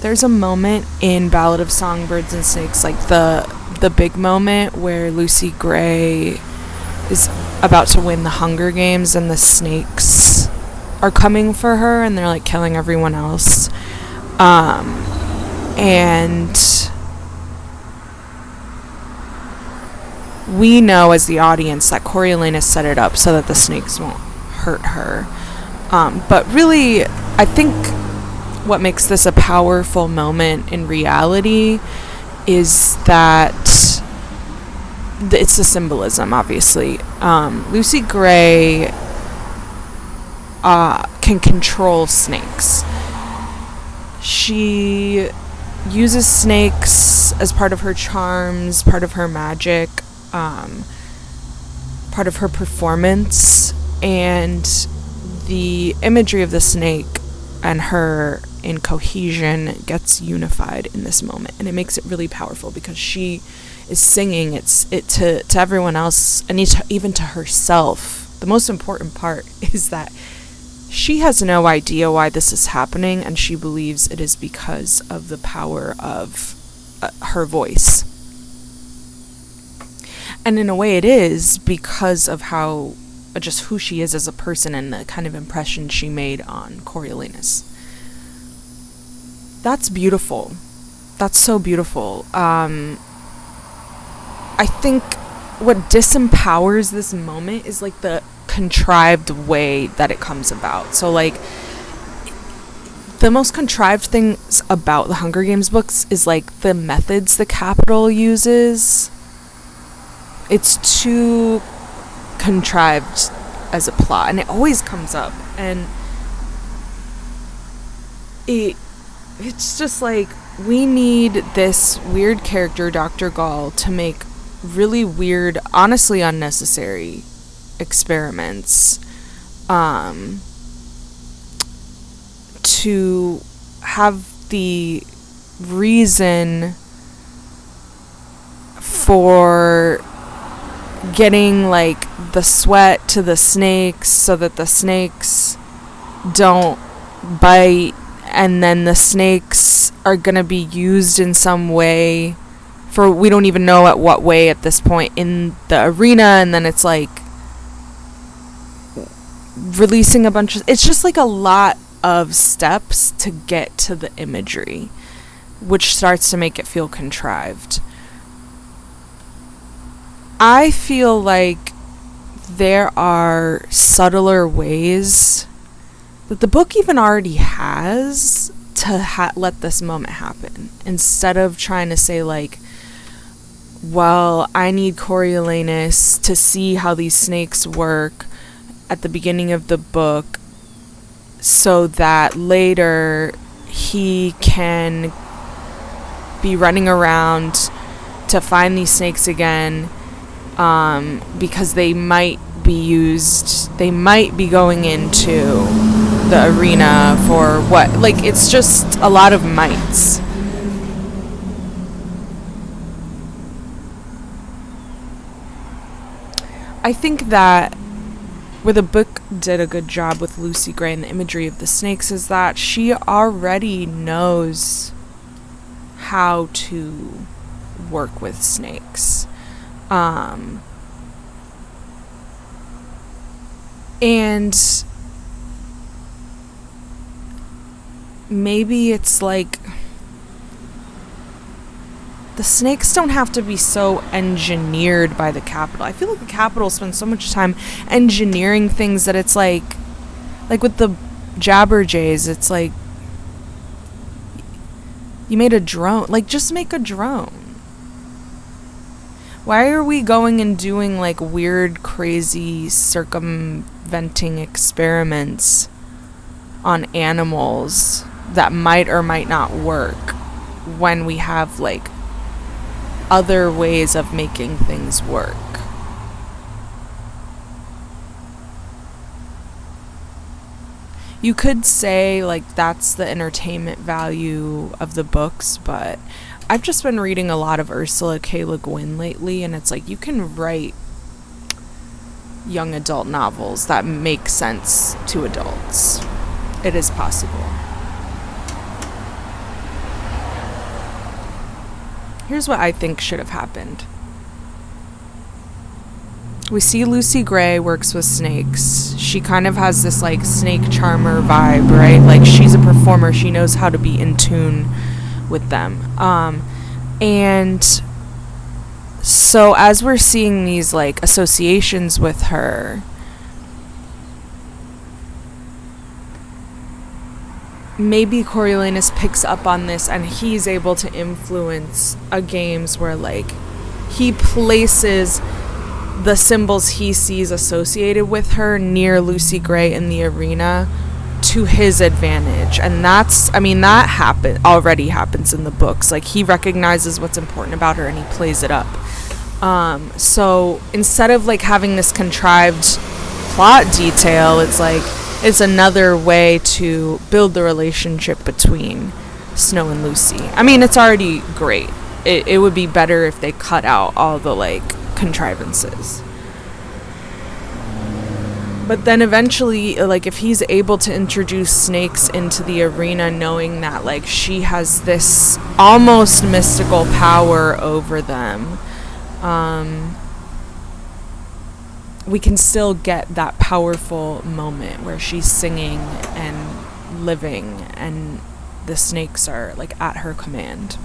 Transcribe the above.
There's a moment in Ballad of Songbirds and Snakes, like the big moment where Lucy Gray is about to win the Hunger Games and the snakes are coming for her and they're like killing everyone else. And we know as the audience that Coriolanus set it up so that the snakes won't hurt her. But really, I think what makes this a powerful moment in reality is that it's the symbolism, obviously. Lucy Gray can control snakes. She uses snakes as part of her charms, part of her magic, part of her performance, and the imagery of the snake and her in cohesion gets unified in this moment, and it makes it really powerful because she is singing it to everyone else and even to herself. The most important part is that she has no idea why this is happening, and she believes it is because of the power of her voice. And in a way it is because of how just who she is as a person and the kind of impression she made on Coriolanus. That's beautiful. That's so beautiful. I think what disempowers this moment is like the contrived way that it comes about. So like the most contrived things about the Hunger Games books is like the methods the Capitol uses. It's too contrived as a plot, and it always comes up, and it's just like we need this weird character, Dr. Gall, to make really weird, honestly unnecessary experiments, to have the reason for getting like the sweat to the snakes so that the snakes don't bite, and then the snakes are gonna be used in some way for we don't even know at what way at this point in the arena, and then it's like releasing a bunch of, it's just like a lot of steps to get to the imagery, which starts to make it feel contrived. I feel like there are subtler ways that the book even already has to let this moment happen, instead of trying to say like, well, I need Coriolanus to see how these snakes work at the beginning of the book so that later he can be running around to find these snakes again, because they might be going into the arena for what, like, it's just a lot of mights. I think that where the book did a good job with Lucy Gray and the imagery of the snakes is that she already knows how to work with snakes. And maybe it's like the snakes don't have to be so engineered by the Capitol. I feel like the Capitol spends so much time engineering things that it's like with the Jabberjays, it's like you made a drone. Like, just make a drone. Why are we going and doing like weird, crazy circumventing experiments on animals that might or might not work when we have like other ways of making things work? You could say like that's the entertainment value of the books, but I've just been reading a lot of Ursula K. Le Guin lately, and it's like you can write young adult novels that make sense to adults. It is possible. Here's what I think should have happened. We see Lucy Gray works with snakes. She kind of has this like snake charmer vibe, right? Like she's a performer. She knows how to be in tune with them. And so as we're seeing these like associations with her, maybe Coriolanus picks up on this and he's able to influence games where like he places the symbols he sees associated with her near Lucy Gray in the arena to his advantage. And that's, I mean, that already happens in the books. Like he recognizes what's important about her and he plays it up. So instead of like having this contrived plot detail, it's like it's another way to build the relationship between Snow and Lucy. I mean, it's already great. It would be better if they cut out all the like contrivances. But then eventually, like, if he's able to introduce snakes into the arena, knowing that like she has this almost mystical power over them, we can still get that powerful moment where she's singing and living and the snakes are like at her command.